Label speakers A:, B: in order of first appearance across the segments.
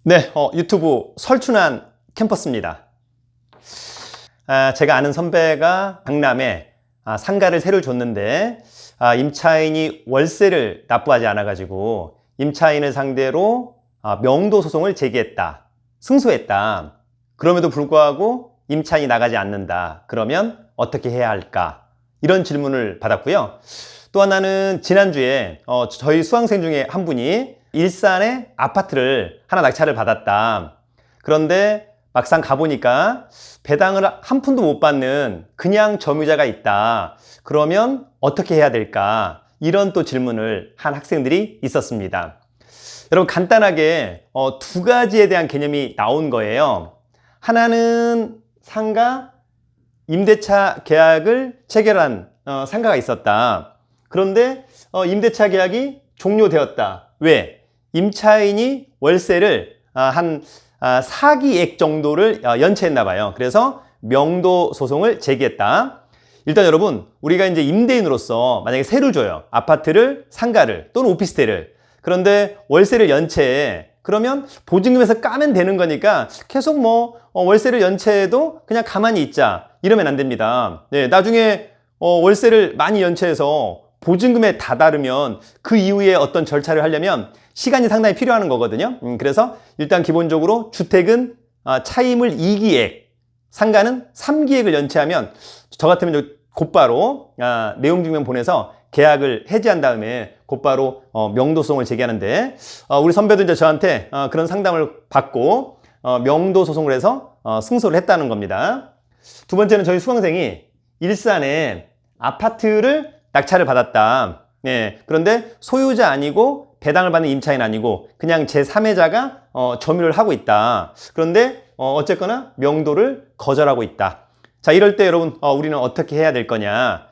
A: 네, 유튜브 설춘환 캠퍼스입니다. 제가 아는 선배가 강남에 상가를 새로 줬는데 임차인이 월세를 납부하지 않아가지고 임차인을 상대로 명도 소송을 제기했다. 승소했다. 그럼에도 불구하고 임차인이 나가지 않는다. 그러면 어떻게 해야 할까? 이런 질문을 받았고요. 또 하나는 지난주에 저희 수강생 중에 한 분이 일산에 아파트를 하나 낙찰을 받았다. 그런데 막상 가보니까 배당을 한 푼도 못 받는 그냥 점유자가 있다. 그러면 어떻게 해야 될까? 이런 또 질문을 한 학생들이 있었습니다. 여러분 간단하게 두 가지에 대한 개념이 나온 거예요. 하나는 상가 임대차 계약을 체결한 상가가 있었다. 그런데 임대차 계약이 종료되었다. 왜? 임차인이 월세를 한 4기액 정도를 연체했나 봐요. 그래서 명도 소송을 제기했다. 일단 여러분, 우리가 이제 임대인으로서 만약에 세를 줘요. 아파트를, 상가를 또는 오피스텔을. 그런데 월세를 연체해. 그러면 보증금에서 까면 되는 거니까 계속 월세를 연체해도 그냥 가만히 있자. 이러면 안 됩니다. 네, 나중에 월세를 많이 연체해서 보증금에 다다르면 그 이후에 어떤 절차를 하려면 시간이 상당히 필요한 거거든요. 그래서 일단 기본적으로 주택은 차임을 2기액, 상가는 3기액을 연체하면 저 같으면 곧바로 내용증명 보내서 계약을 해지한 다음에 곧바로 명도소송을 제기하는데 우리 선배도 이제 저한테 그런 상담을 받고 명도소송을 해서 승소를 했다는 겁니다. 두 번째는 저희 수강생이 일산에 아파트를 낙찰을 받았다. 예, 그런데 소유자 아니고 배당을 받는 임차인 아니고 그냥 제3회자가 점유를 하고 있다. 그런데 어쨌거나 명도를 거절하고 있다. 자, 이럴 때 여러분 우리는 어떻게 해야 될 거냐?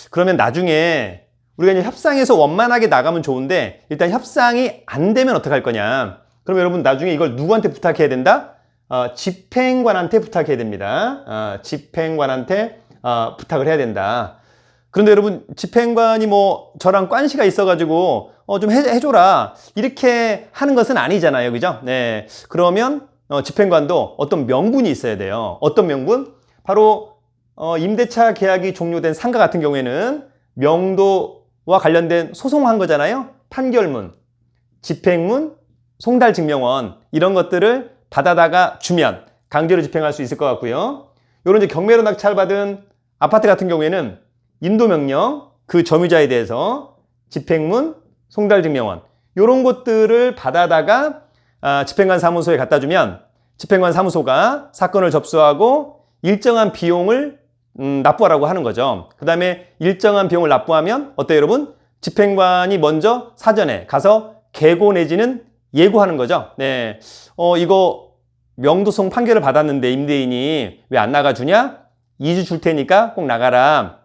A: 그러면 나중에 우리가 이제 협상에서 원만하게 나가면 좋은데 일단 협상이 안 되면 어떡할 거냐? 그럼 여러분 나중에 이걸 누구한테 부탁해야 된다? 집행관한테 부탁해야 됩니다. 집행관한테 부탁을 해야 된다. 그런데 여러분 집행관이 저랑 관시가 있어가지고 좀 해줘라 이렇게 하는 것은 아니잖아요, 그죠? 네, 그러면 집행관도 어떤 명분이 있어야 돼요. 어떤 명분? 바로 임대차 계약이 종료된 상가 같은 경우에는 명도와 관련된 소송한 거잖아요. 판결문, 집행문, 송달증명원 이런 것들을 받아다가 주면 강제로 집행할 수 있을 것 같고요. 요런 이제 경매로 낙찰받은 아파트 같은 경우에는 인도명령, 그 점유자에 대해서 집행문, 송달증명원 이런 것들을 받아다가 집행관 사무소에 갖다 주면 집행관 사무소가 사건을 접수하고 일정한 비용을 납부하라고 하는 거죠. 그 다음에 일정한 비용을 납부하면 어때요 여러분? 집행관이 먼저 사전에 가서 계고 내지는 예고하는 거죠. 네, 이거 명도소송 판결을 받았는데 임대인이 왜 안 나가주냐? 2주 줄 테니까 꼭 나가라.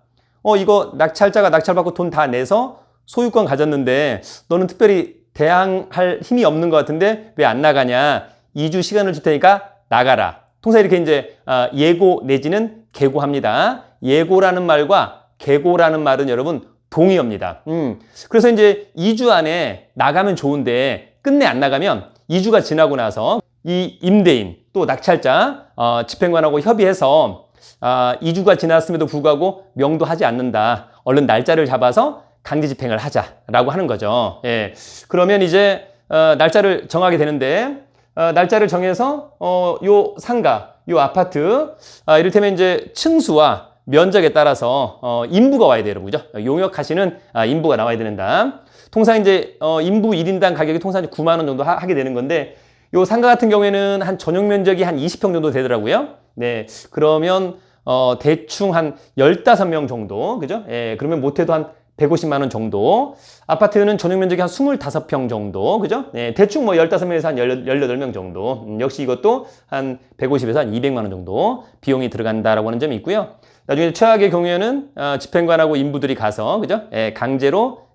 A: 이거 낙찰자가 낙찰받고 돈 다 내서 소유권 가졌는데 너는 특별히 대항할 힘이 없는 것 같은데 왜 안 나가냐? 2주 시간을 줄 테니까 나가라. 통상 이렇게 이제 예고 내지는 계고합니다. 예고라는 말과 계고라는 말은 여러분 동의어입니다. 그래서 이제 2주 안에 나가면 좋은데 끝내 안 나가면 2주가 지나고 나서 이 임대인 또 낙찰자 집행관하고 협의해서 2주가 지났음에도 불구하고 명도하지 않는다. 얼른 날짜를 잡아서 강제 집행을 하자라고 하는 거죠. 예. 그러면 이제 날짜를 정하게 되는데 날짜를 정해서 요 상가, 요 아파트 이를테면 이제 층수와 면적에 따라서 인부가 와야 돼요, 여러분. 그죠? 용역하시는 인부가 나와야 된다. 통상 이제 인부 1인당 가격이 통상 9만 원 정도 하게 되는 건데 요 상가 같은 경우에는 한 전용 면적이 한 20평 정도 되더라고요. 네. 그러면 대충 한 15명 정도, 그죠? 예, 그러면 못해도 한 150만 원 정도. 아파트는 전용 면적이 한 25평 정도, 그죠? 예, 대충 15명에서 한 18명 정도. 역시 이것도 한 150에서 한 200만 원 정도 비용이 들어간다라고 하는 점이 있고요. 나중에 최악의 경우에는 집행관하고 인부들이 가서, 그죠? 예, 강제로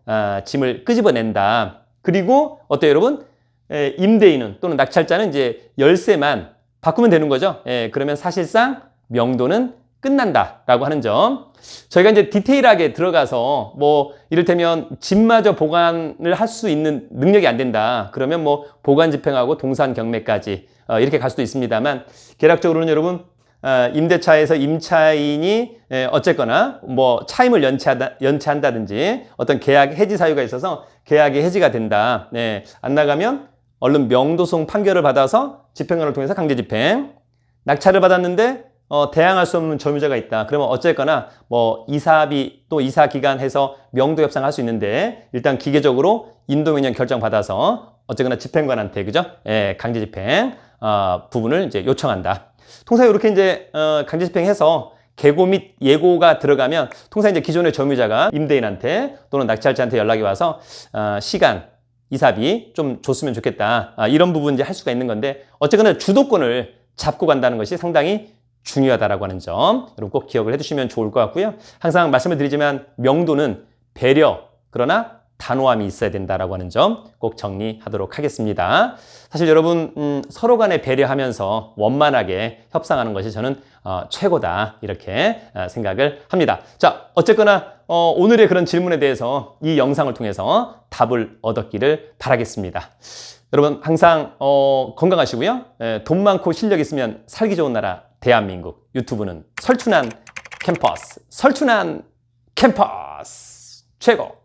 A: 짐을 끄집어낸다. 그리고 어때요, 여러분? 임대인은 또는 낙찰자는 이제 열쇠만 바꾸면 되는 거죠. 예, 그러면 사실상 명도는 끝난다라고 하는 점. 저희가 이제 디테일하게 들어가서 뭐 이를테면 집마저 보관을 할 수 있는 능력이 안 된다. 그러면 뭐 보관 집행하고 동산 경매까지 이렇게 갈 수도 있습니다만 계략적으로는 여러분 임대차에서 임차인이 어쨌거나 뭐 차임을 연체한다든지 어떤 계약 해지 사유가 있어서 계약이 해지가 된다. 네, 안 나가면 얼른 명도소송 판결을 받아서 집행관을 통해서 강제 집행. 낙찰을 받았는데 대항할 수 없는 점유자가 있다. 그러면 어쨌거나 뭐 이사비 또 이사 기간 해서 명도 협상할 수 있는데 일단 기계적으로 인도명령 결정 받아서 어쨌거나 집행관한테 그죠? 강제 집행 부분을 이제 요청한다. 통상 이렇게 이제 강제 집행해서 계고 및 예고가 들어가면 통상 이제 기존의 점유자가 임대인한테 또는 낙찰자한테 연락이 와서 시간 이사비 좀 줬으면 좋겠다. 이런 부분 이제 할 수가 있는 건데 어쨌거나 주도권을 잡고 간다는 것이 상당히 중요하다라고 하는 점 여러분 꼭 기억을 해두시면 좋을 것 같고요. 항상 말씀을 드리지만 명도는 배려 그러나 단호함이 있어야 된다라고 하는 점 꼭 정리하도록 하겠습니다. 사실 여러분 서로 간에 배려하면서 원만하게 협상하는 것이 저는 최고다 이렇게 생각을 합니다. 자, 어쨌거나 오늘의 그런 질문에 대해서 이 영상을 통해서 답을 얻었기를 바라겠습니다. 여러분 항상 건강하시고요. 돈 많고 실력 있으면 살기 좋은 나라 대한민국. 유튜브는 설춘한 캠퍼스 최고.